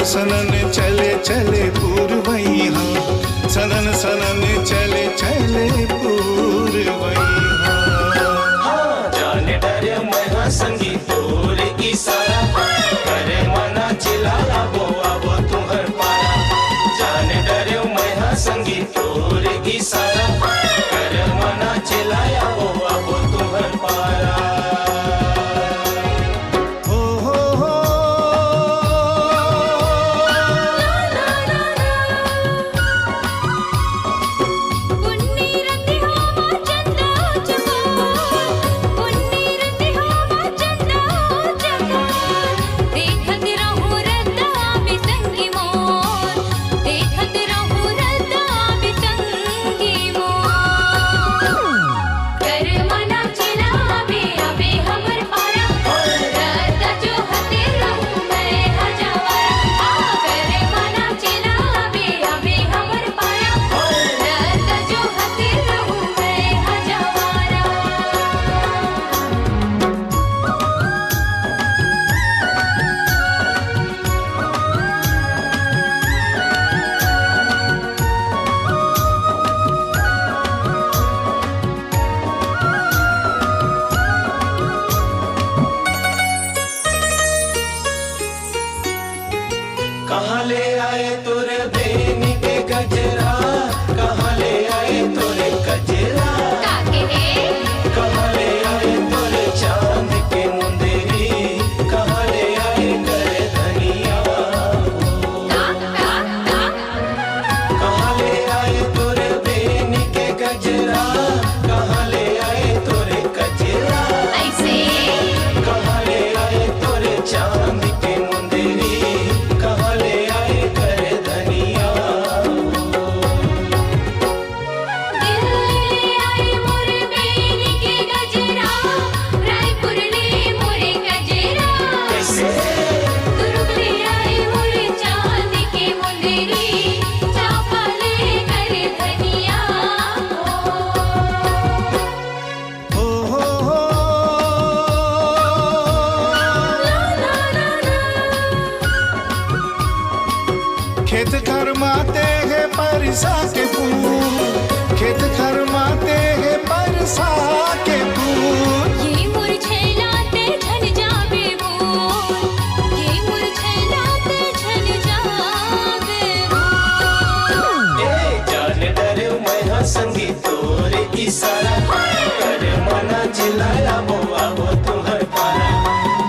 सनन चले चले पूर्वैया, सनन सनन चले चले पूर्वैया। जाने डरे मैं संगी तोर इशारा, करे मना चिल्ला अब तुम्हार पारा। जाने डरे मैं संगी तोर इशारा, करे मना चिल्ला अब तुम्हार पारा। कहाँ ले आए तोरे बेनी के गजरा, कहाँ ले आए तोरे गजरा, कहाँ ले आए तोरे चांद के मुंदेरी, कहाँ ले आए करे धनिया। कहाँ ले आए तोरे बेनी के गजरा, कहाँ ले आए तोरे गजरा, कहाँ ले आए तोरे चांद के मुंदेरी, कहाँ ले आए करे धनिया। खेत खरमाते हैं परसा के फूल, खेत खरमाते हैं परसा के फूल। ये मुरझाते झड़ जावे फूल, ये मुरझाते झड़ जावे फूल। जाने डरे मैं संगी तोरे इशारा, करे मना चिल्लाया वो तुम्हार पारा।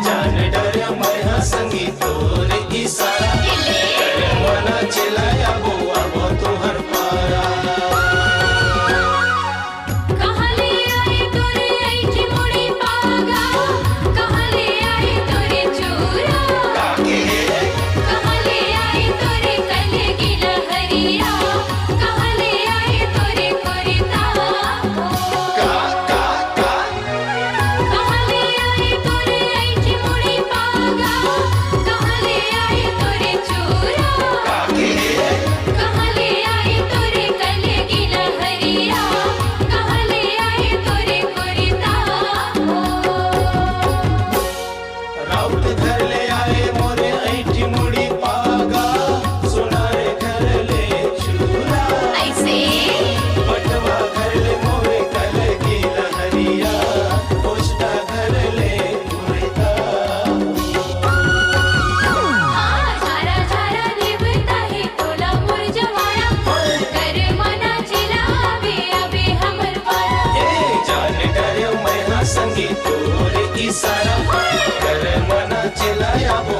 जाने डरे मैं संगी तोरे इशारा, करे मना चिल्लाया वो तुम्हार पारा। कहाँ ले आए तोरे ऐठी मुड़ी पागा, कहाँ ले आए तोरे चूरा, कहाँ ले आए तोरे कले की लहरिया, कहाँ ले आए तोरे कुर्ता। कहाँ ले आए तोरे ऐठी मुड़ी पागा, कहाँ ले आए तोरे चूरा, कहाँ ले आए तोरे कले की लहरिया, कहाँ ले आए तोरे कुर्ता। राउत घर ले आए मोरे ऐठी मुड़ी पागा, सोनारे घर ले चूरा, पटवा घर ले मोरे कले की लहरिया, पोस्टा घर ले कुर्ता। झारा झारा निभता है तोला मुरझाया, कर मना चिल्लावे अबे हमर पारा। जाने डरे मैं संगी तोरे इशारा, करे मना चिल्लाया वो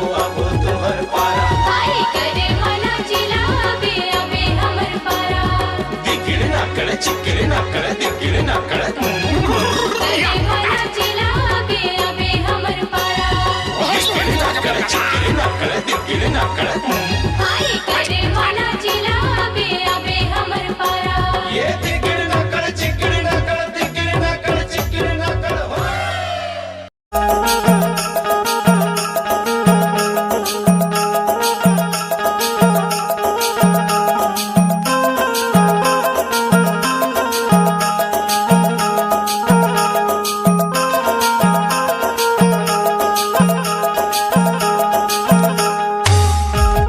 तुम्हार पारा। हाय कर मना चिल्लावे अबे हमर पारा। बिगड़ना नाकड़ चिक्किर नाकड़ दिक्किर नाकड़ अरे भला चिल्ला के अबे हमर पारा चिक्किर नाकड़ चिक्किर नाकड़ दिक्किर नाकड़